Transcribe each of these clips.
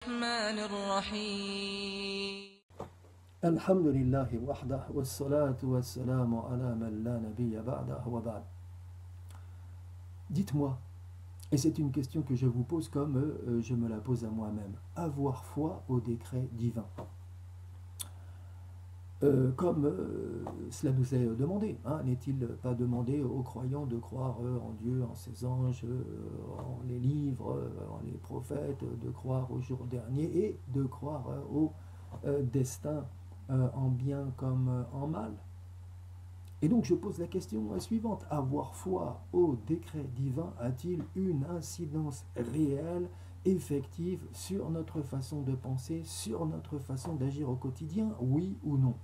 الرحمن الرحيم الحمد لله وحده والصلاة والسلام على من لا نبي بعده وبعد. Dites-moi, et c'est une question que je vous pose comme je me la pose à moi-même, avoir foi au décret divin. Comme cela nous est demandé, hein, n'est-il pas demandé aux croyants de croire en Dieu, en ses anges, en les livres, en les prophètes, de croire au jour dernier et de croire au destin en bien comme en mal? Et donc je pose la question suivante, avoir foi au décret divin a-t-il une incidence réelle, effective sur notre façon de penser, sur notre façon d'agir au quotidien, oui ou non?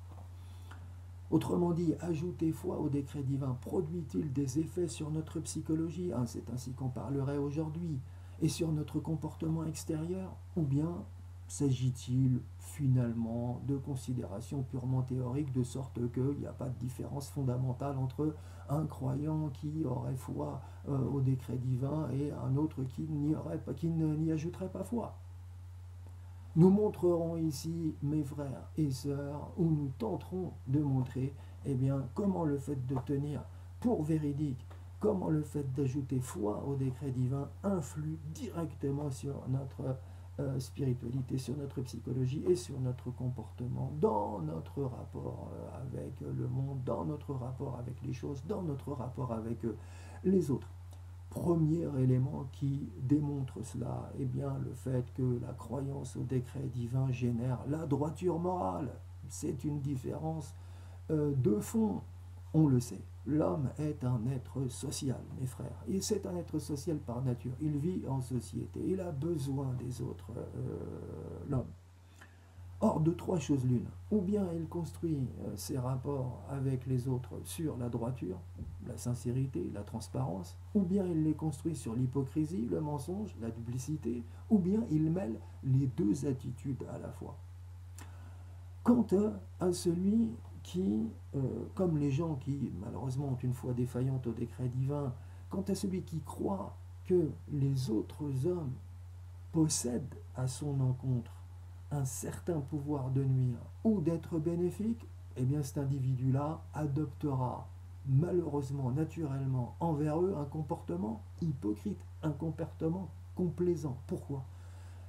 Autrement dit, ajouter foi au décret divin produit-il des effets sur notre psychologie, hein, c'est ainsi qu'on parlerait aujourd'hui, et sur notre comportement extérieur? Ou bien s'agit-il finalement de considérations purement théoriques, de sorte qu'il n'y a pas de différence fondamentale entre un croyant qui aurait foi au décret divin et un autre qui n'y ajouterait pas foi? Nous montrerons ici, mes frères et sœurs, ou nous tenterons de montrer comment le fait de tenir pour véridique, comment le fait d'ajouter foi au décret divin influe directement sur notre spiritualité, sur notre psychologie et sur notre comportement, dans notre rapport avec le monde, dans notre rapport avec les choses, dans notre rapport avec les autres. Premier élément qui démontre cela, le fait que la croyance au décret divin génère la droiture morale. C'est une différence de fond. On le sait, l'homme est un être social, mes frères. Et c'est un être social par nature. Il vit en société. Il a besoin des autres, l'homme. Or, de trois choses l'une, ou bien il construit ses rapports avec les autres sur la droiture, la sincérité, la transparence, ou bien il les construit sur l'hypocrisie, le mensonge, la duplicité, ou bien il mêle les deux attitudes à la fois. Quant à celui qui, comme les gens qui malheureusement ont une foi défaillante au décret divin, quant à celui qui croit que les autres hommes possèdent à son encontre un certain pouvoir de nuire ou d'être bénéfique, cet individu-là adoptera malheureusement, naturellement, envers eux un comportement hypocrite, un comportement complaisant. Pourquoi?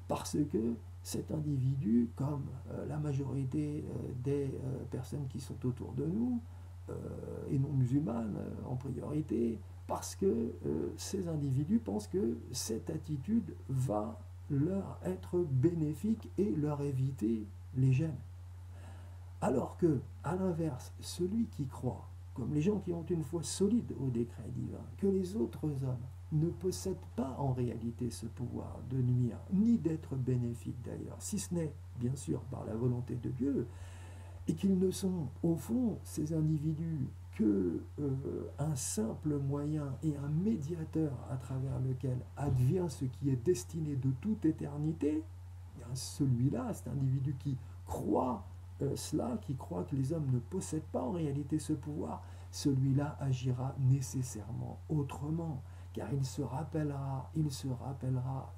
Parce que cet individu, comme la majorité des personnes qui sont autour de nous, et non musulmanes en priorité, parce que ces individus pensent que cette attitude va leur être bénéfique et leur éviter les gènes. Alors que, à l'inverse, celui qui croit, comme les gens qui ont une foi solide au décret divin, que les autres hommes ne possèdent pas en réalité ce pouvoir de nuire, ni d'être bénéfiques d'ailleurs, si ce n'est, bien sûr, par la volonté de Dieu, et qu'ils ne sont, au fond, ces individus, que un simple moyen et un médiateur à travers lequel advient ce qui est destiné de toute éternité, celui-là, cet individu qui croit cela, qui croit que les hommes ne possèdent pas en réalité ce pouvoir, celui-là agira nécessairement autrement, car il se rappellera,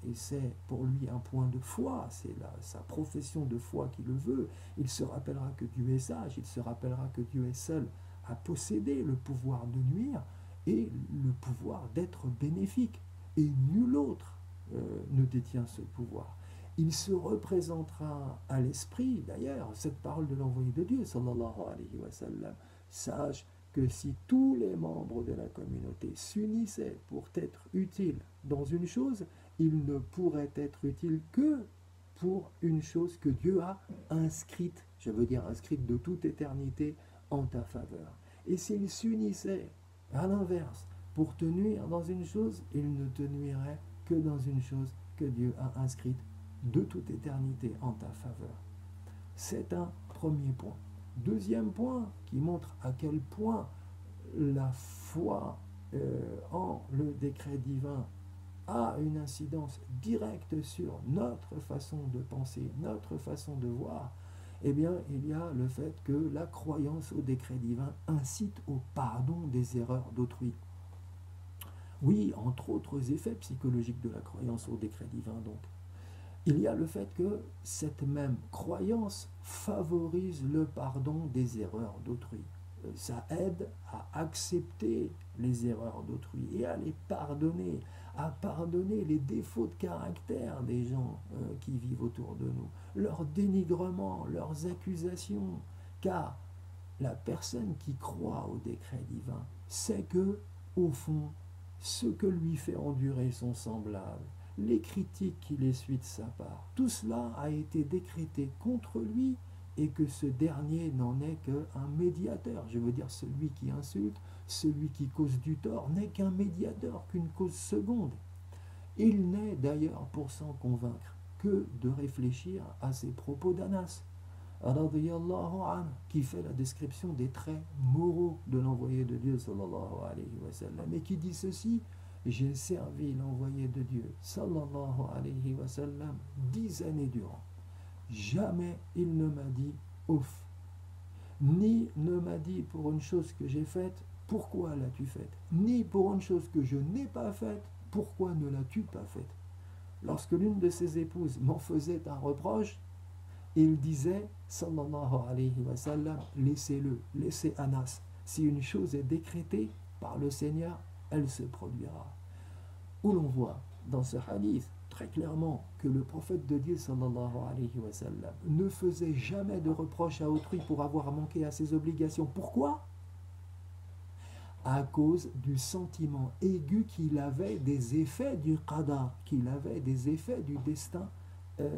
et c'est pour lui un point de foi, c'est sa profession de foi qui le veut, il se rappellera que Dieu est sage, il se rappellera que Dieu est seul à posséder le pouvoir de nuire et le pouvoir d'être bénéfique, et nul autre ne détient ce pouvoir. Il se représentera à l'esprit, d'ailleurs, cette parole de l'envoyé de Dieu, sallallahu alayhi wa sallam, sache que si tous les membres de la communauté s'unissaient pour être utiles dans une chose, ils ne pourraient être utiles que pour une chose que Dieu a inscrite, je veux dire inscrite de toute éternité en ta faveur. Et s'ils s'unissaient, à l'inverse, pour te nuire dans une chose, ils ne te nuiraient que dans une chose que Dieu a inscrite de toute éternité en ta faveur. C'est un premier point. Deuxième point qui montre à quel point la foi en le décret divin a une incidence directe sur notre façon de penser, notre façon de voir, il y a le fait que la croyance au décret divin incite au pardon des erreurs d'autrui. Oui, entre autres effets psychologiques de la croyance au décret divin donc. Il y a le fait que cette même croyance favorise le pardon des erreurs d'autrui. Ça aide à accepter les erreurs d'autrui et à pardonner les défauts de caractère des gens qui vivent autour de nous, leurs dénigrements, leurs accusations, car la personne qui croit au décret divin sait que, au fond, ce que lui fait endurer son semblable, les critiques qu'il essuie de sa part, tout cela a été décrété contre lui et que ce dernier n'en est qu'un médiateur. Je veux dire, celui qui insulte, celui qui cause du tort, n'est qu'un médiateur, qu'une cause seconde. Il n'est d'ailleurs, pour s'en convaincre, que de réfléchir à ces propos d'Anas, qui fait la description des traits moraux de l'envoyé de Dieu, sallallahu alayhi wa sallam, et qui dit ceci: j'ai servi l'envoyé de Dieu, sallallahu alayhi wa sallam, 10 années durant. Jamais il ne m'a dit ouf, ni ne m'a dit pour une chose que j'ai faite, pourquoi l'as-tu faite, ni pour une chose que je n'ai pas faite, pourquoi ne l'as-tu pas faite. Lorsque l'une de ses épouses m'en faisait un reproche, il disait, sallallahu alayhi wa sallam, laissez-le, laissez Anas. Si une chose est décrétée par le Seigneur, elle se produira. Où l'on voit dans ce hadith très clairement que le prophète de Dieu, sallallahu alayhi wa sallam, ne faisait jamais de reproche à autrui pour avoir manqué à ses obligations. Pourquoi ? À cause du sentiment aigu qu'il avait des effets du qadar, qu'il avait des effets du destin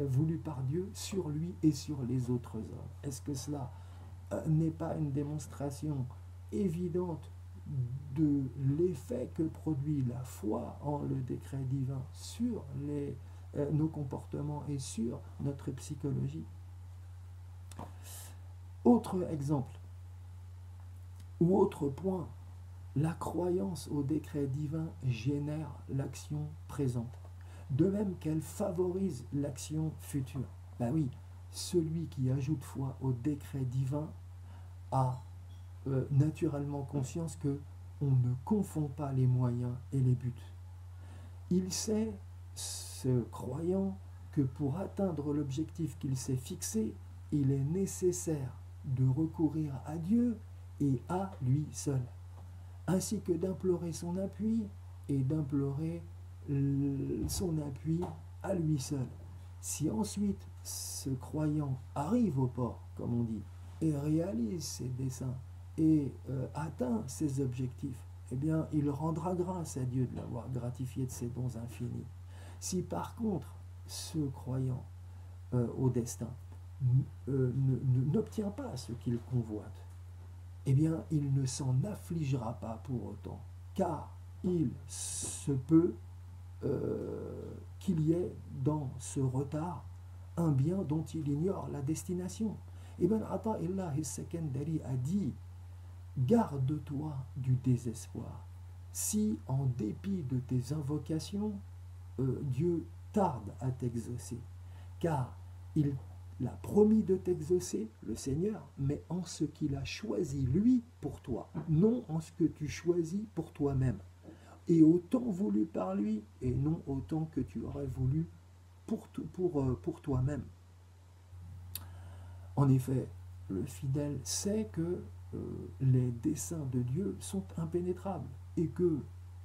voulu par Dieu sur lui et sur les autres hommes. Est-ce que cela n'est pas une démonstration évidente de l'effet que produit la foi en le décret divin sur nos comportements et sur notre psychologie? Autre exemple, ou autre point, la croyance au décret divin génère l'action présente, de même qu'elle favorise l'action future. Ben oui, celui qui ajoute foi au décret divin a naturellement conscience que on ne confond pas les moyens et les buts. Il sait, ce croyant, que pour atteindre l'objectif qu'il s'est fixé, il est nécessaire de recourir à Dieu et à lui seul, ainsi que d'implorer son appui et d'implorer son appui à lui seul. Si ensuite ce croyant arrive au port, comme on dit, et réalise ses desseins et atteint ses objectifs, eh bien il rendra grâce à Dieu de l'avoir gratifié de ses dons infinis. Si par contre ce croyant au destin n'obtient pas ce qu'il convoite, eh bien il ne s'en affligera pas pour autant, car il se peut qu'il y ait dans ce retard un bien dont il ignore la destination. Ibn Ata'illah al-Sakandari a dit: garde-toi du désespoir. Si en dépit de tes invocations, Dieu tarde à t'exaucer, car il a promis de t'exaucer, le Seigneur, mais en ce qu'il a choisi lui pour toi, non en ce que tu choisis pour toi-même, et autant voulu par lui, et non autant que tu aurais voulu pour toi-même. En effet, le fidèle sait que les desseins de Dieu sont impénétrables et que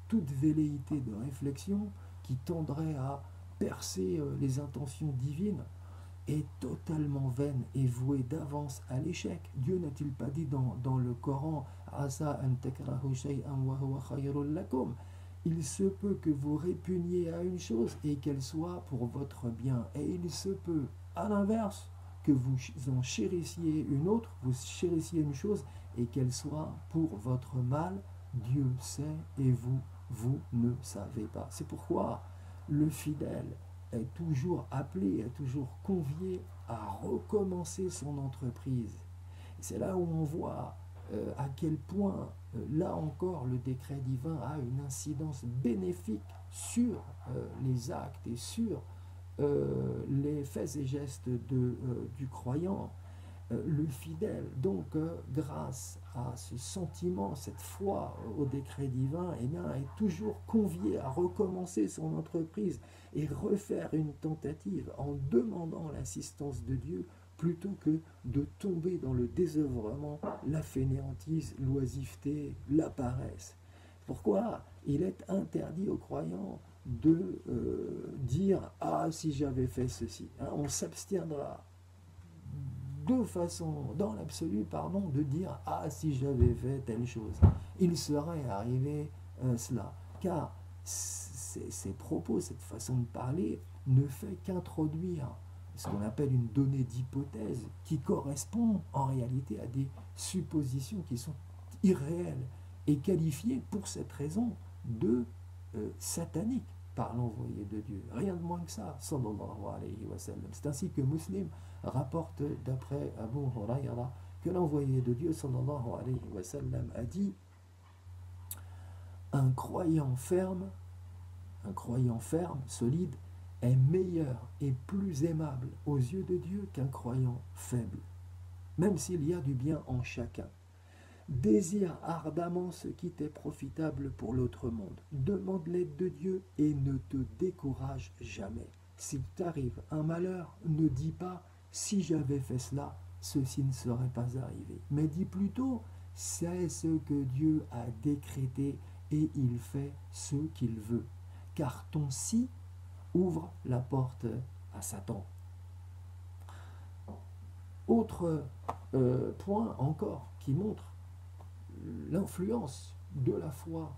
toute velléité de réflexion qui tendrait à percer les intentions divines est totalement vaine et vouée d'avance à l'échec. Dieu n'a-t-il pas dit dans le Coran: Asa an takrahu shay'an wa huwa khayrun lakum? Il se peut que vous répugniez à une chose et qu'elle soit pour votre bien. Et il se peut, à l'inverse, que vous en chérissiez une autre, vous chérissiez une chose et qu'elle soit pour votre mal. Dieu sait et vous ne savez pas. C'est pourquoi le fidèle est toujours appelé, est toujours convié à recommencer son entreprise. C'est là où on voit à quel point, là encore, le décret divin a une incidence bénéfique sur les actes et sur les faits et gestes du croyant. Le fidèle, donc, grâce à ce sentiment, cette foi au décret divin, eh bien, est toujours convié à recommencer son entreprise et refaire une tentative en demandant l'assistance de Dieu plutôt que de tomber dans le désœuvrement, la fainéantise, l'oisiveté, la paresse. Pourquoi il est interdit aux croyants de dire « Ah, si j'avais fait ceci hein ». On s'abstiendra de façon, dans l'absolu, pardon, de dire « Ah, si j'avais fait telle chose ». Il serait arrivé cela. Car ces propos, cette façon de parler, ne fait qu'introduire ce qu'on appelle une donnée d'hypothèse qui correspond en réalité à des suppositions qui sont irréelles et qualifiées pour cette raison de sataniques par l'envoyé de Dieu. Rien de moins que ça, sallallahu alayhi wa sallam. C'est ainsi que Muslim rapporte d'après Abu Huraira que l'envoyé de Dieu, sallallahu alayhi wa sallam, a dit un croyant ferme, solide, est meilleur et plus aimable aux yeux de Dieu qu'un croyant faible, même s'il y a du bien en chacun. Désire ardemment ce qui t'est profitable pour l'autre monde. Demande l'aide de Dieu et ne te décourage jamais. S'il t'arrive un malheur, ne dis pas « si j'avais fait cela, ceci ne serait pas arrivé ». Mais dis plutôt « c'est ce que Dieu a décrété et il fait ce qu'il veut ». Car ton « si » ouvre la porte à Satan. Autre point encore qui montre l'influence de la foi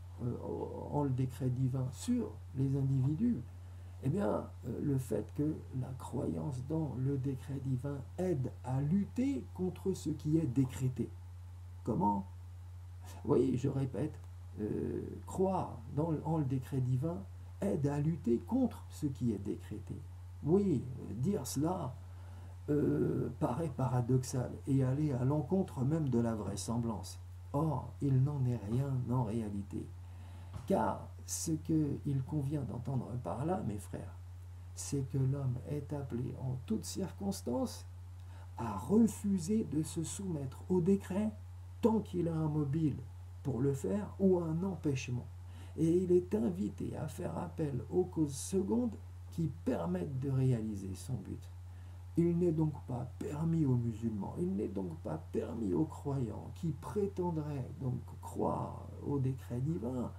en le décret divin sur les individus, eh bien, le fait que la croyance dans le décret divin aide à lutter contre ce qui est décrété. Comment? Oui, je répète, croire en le décret divin aide à lutter contre ce qui est décrété. Oui, dire cela paraît paradoxal et aller à l'encontre même de la vraisemblance. Or, il n'en est rien en réalité. Car ce qu'il convient d'entendre par là, mes frères, c'est que l'homme est appelé en toutes circonstances à refuser de se soumettre au décret tant qu'il a un mobile pour le faire ou un empêchement. Et il est invité à faire appel aux causes secondes qui permettent de réaliser son but. Il n'est donc pas permis aux musulmans, il n'est donc pas permis aux croyants qui prétendraient donc croire au décret divin,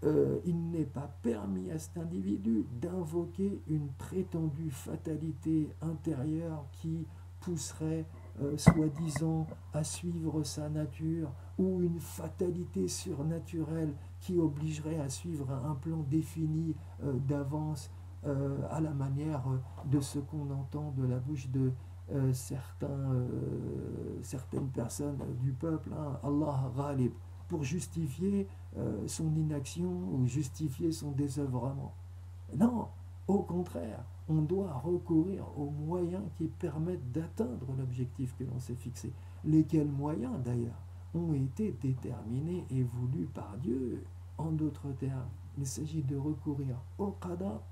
il n'est pas permis à cet individu d'invoquer une prétendue fatalité intérieure qui pousserait soi-disant à suivre sa nature ou une fatalité surnaturelle qui obligerait à suivre un plan défini d'avance à la manière de ce qu'on entend de la bouche de certaines personnes du peuple, hein, Allah Ghalib, pour justifier son inaction ou justifier son désœuvrement. Non, au contraire, on doit recourir aux moyens qui permettent d'atteindre l'objectif que l'on s'est fixé. Lesquels moyens, d'ailleurs, ont été déterminés et voulus par Dieu. En d'autres termes, il s'agit de recourir au qadar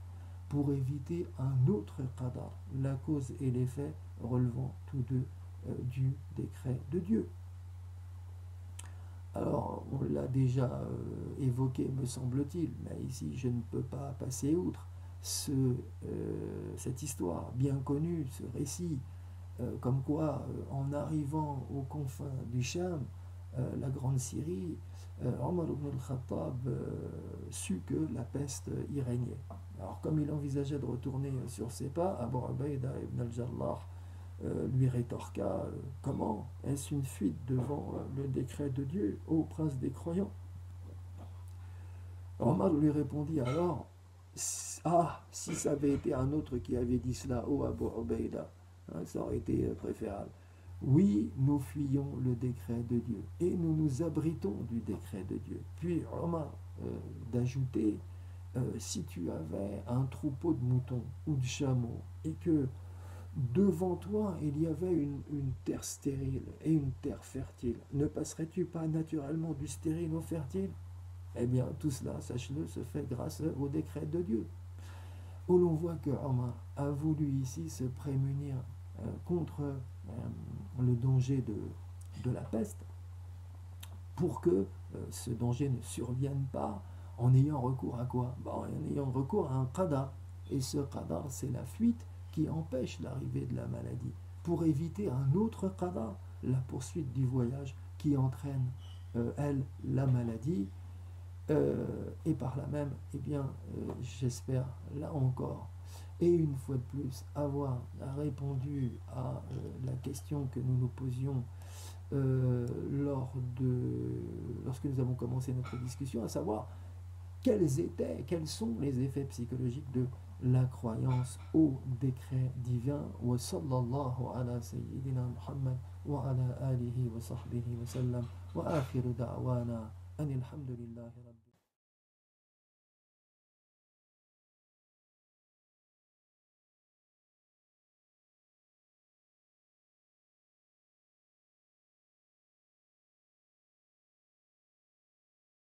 pour éviter un autre qadar, la cause et l'effet relevant tous deux du décret de Dieu. Alors, on l'a déjà évoqué, me semble-t-il, mais ici je ne peux pas passer outre cette histoire bien connue, ce récit, comme quoi, en arrivant aux confins du Cham, la grande Syrie, Omar ibn al-Khattab sut que la peste y régnait. Alors, comme il envisageait de retourner sur ses pas, Abu Ubaïda ibn al-Jarrah lui rétorqua comment est-ce une fuite devant le décret de Dieu, ô prince des croyants? Omar lui répondit alors ah, si ça avait été un autre qui avait dit cela, ô Abu Ubaïda, hein, ça aurait été préférable. Oui, nous fuyons le décret de Dieu et nous nous abritons du décret de Dieu. Puis Omar d'ajouter si tu avais un troupeau de moutons ou de chameaux et que devant toi, il y avait une terre stérile et une terre fertile. Ne passerais-tu pas naturellement du stérile au fertile? Eh bien, tout cela, sache-le, se fait grâce au décret de Dieu. Où l'on voit que Omar a voulu ici se prémunir contre le danger de la peste, pour que ce danger ne survienne pas en ayant recours à quoi? En ayant recours à un qadar. Et ce qadar, c'est la fuite qui empêche l'arrivée de la maladie, pour éviter un autre qadar, la poursuite du voyage qui entraîne, elle, la maladie, et par là même, eh bien, j'espère, là encore, et une fois de plus, avoir répondu à la question que nous nous posions lorsque nous avons commencé notre discussion, à savoir quels sont les effets psychologiques de la croyance au décret divin. Wa sallallahu ala sayyidina Muhammad wa ala alihi wa sahbihi wa sallam wa akhiru da'wana anil hamdulillahi